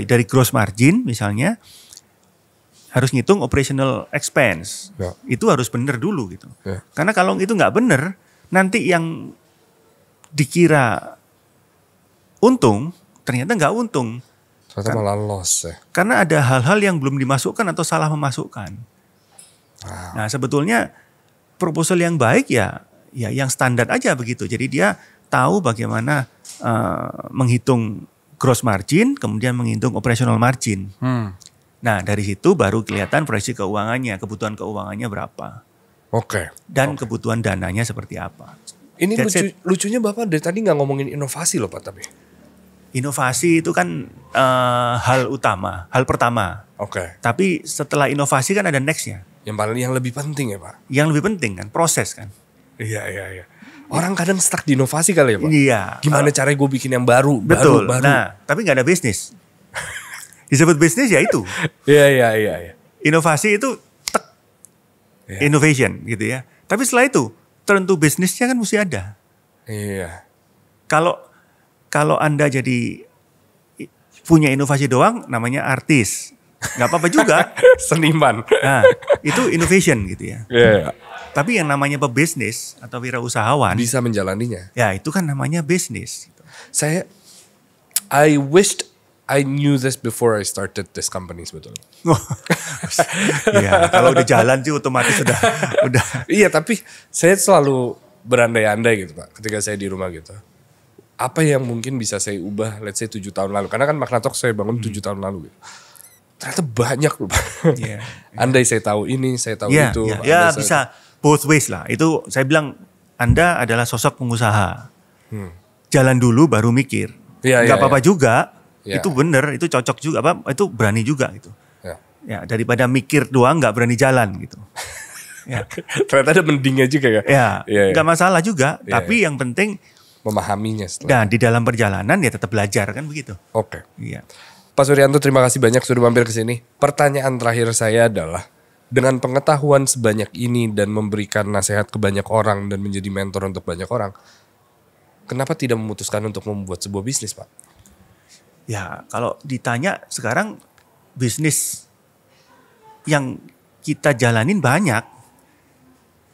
dari gross margin misalnya, harus ngitung operational expense. Ya. Itu harus benar dulu gitu. Ya. Karena kalau itu nggak benar, nanti yang dikira untung, ternyata nggak untung. Ternyata malah loss ya. Karena ada hal-hal yang belum dimasukkan atau salah memasukkan. Nah sebetulnya proposal yang baik ya yang standar aja begitu. Jadi dia tahu bagaimana menghitung gross margin, kemudian menghitung operational margin. Nah dari situ baru kelihatan proyeksi keuangannya, kebutuhan keuangannya berapa. Oke. Dan kebutuhan dananya seperti apa. Ini That's lucunya Bapak dari tadi nggak ngomongin inovasi loh Pak tapi. Inovasi itu kan hal pertama. Oke. Tapi setelah inovasi kan ada nextnya. Yang lebih penting ya Pak. Yang lebih penting kan proses kan. Iya. Orang kadang stuck di inovasi kali ya Pak. Iya. Gimana caranya gue bikin yang baru. Betul. Baru. Nah tapi nggak ada bisnis. Disebut bisnis ya itu. Iya. Inovasi itu innovation gitu ya. Tapi setelah itu tentu bisnisnya kan mesti ada. Iya. Kalau Anda jadi punya inovasi doang namanya artis. Nggak apa-apa juga. Seniman. Nah, itu innovation gitu ya. Iya. Tapi yang namanya pebisnis atau wirausahawan. Bisa menjalaninya. Ya itu kan namanya bisnis. I wished I knew this before I started this company sebetulnya. Ya kalau udah jalan sih otomatis udah. Iya tapi saya selalu berandai-andai gitu Pak. Ketika saya di rumah gitu. Apa yang mungkin bisa saya ubah let's say 7 tahun lalu. Karena kan Magnatok saya bangun 7 tahun lalu gitu. Ternyata banyak loh Pak. Yeah. Andai saya tahu ini, saya tahu itu. Ya bisa both ways lah. Itu saya bilang Anda adalah sosok pengusaha. Jalan dulu baru mikir. Gak apa-apa juga. Itu bener, itu cocok juga. Itu berani juga gitu. Ya daripada mikir doang gak berani jalan gitu. Ya. Ternyata ada mendingnya juga ya. Gak masalah juga. Tapi yang penting memahaminya setelah. Dan di dalam perjalanan ya tetap belajar kan begitu. Oke. Iya. Pak Suryanto terima kasih banyak sudah mampir ke sini. Pertanyaan terakhir saya adalah dengan pengetahuan sebanyak ini dan memberikan nasihat ke banyak orang dan menjadi mentor untuk banyak orang, kenapa tidak memutuskan untuk membuat sebuah bisnis, Pak? Ya, kalau ditanya sekarang bisnis yang kita jalanin banyak.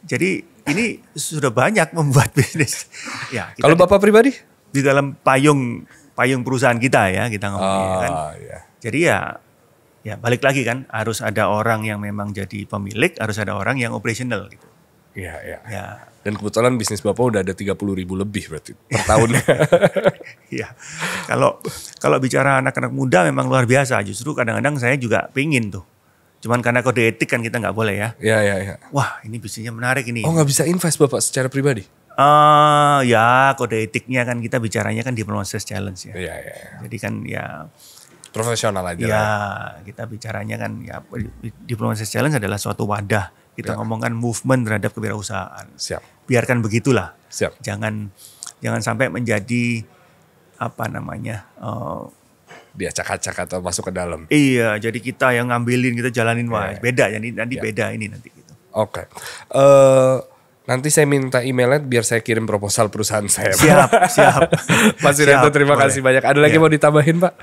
Jadi ini sudah banyak membuat bisnis. Ya, kalau Bapak pribadi? Di dalam payung perusahaan kita ya, kita ngomongnya kan. Iya. Jadi ya balik lagi kan, harus ada orang yang memang jadi pemilik, harus ada orang yang operational gitu. Iya. Ya. Dan kebetulan bisnis Bapak udah ada 30.000 lebih berarti per tahun. Iya. Kalau bicara anak-anak muda memang luar biasa. Justru kadang-kadang saya juga pingin tuh. Cuman karena kode etik kan kita nggak boleh ya. Iya. Wah ini bisnisnya menarik ini. Oh nggak bisa invest Bapak secara pribadi? Ya kode etiknya kan kita bicaranya kan Diplomat Challenge ya. Iya. Jadi kan ya profesional aja. Ya kita bicaranya kan ya Diplomat Challenge adalah suatu wadah. Kita ngomongkan movement terhadap kewirausahaan. Siap. Biarkan begitulah. Siap. Jangan sampai menjadi apa namanya diacak-acak atau masuk ke dalam. Iya, jadi kita yang ngambilin, kita jalanin beda ya nanti beda ini nanti gitu. Oke. Nanti saya minta emailnya biar saya kirim proposal perusahaan saya. Siap. Mas Suryanto terima kasih banyak. Ada lagi mau ditambahin Pak?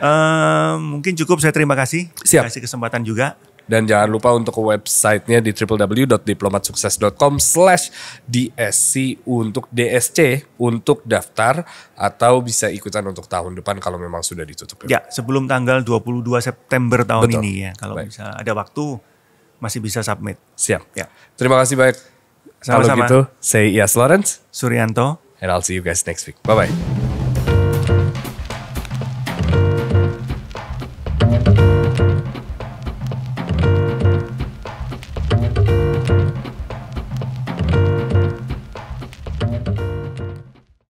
Mungkin cukup, saya terima kasih. Siap. Kasih kesempatan juga. Dan jangan lupa untuk ke websitenya di www.diplomatsukses.com/DSC untuk DSC untuk daftar atau bisa ikutan untuk tahun depan kalau memang sudah ditutup. Ya, sebelum tanggal 22 September tahun Betul. ini ya. Kalau bisa ada waktu masih bisa submit. Siap. Ya. Terima kasih banyak. Sama-sama. Kalau gitu, saya Iyas Lawrence. Suryanto. And I'll see you guys next week. Bye-bye.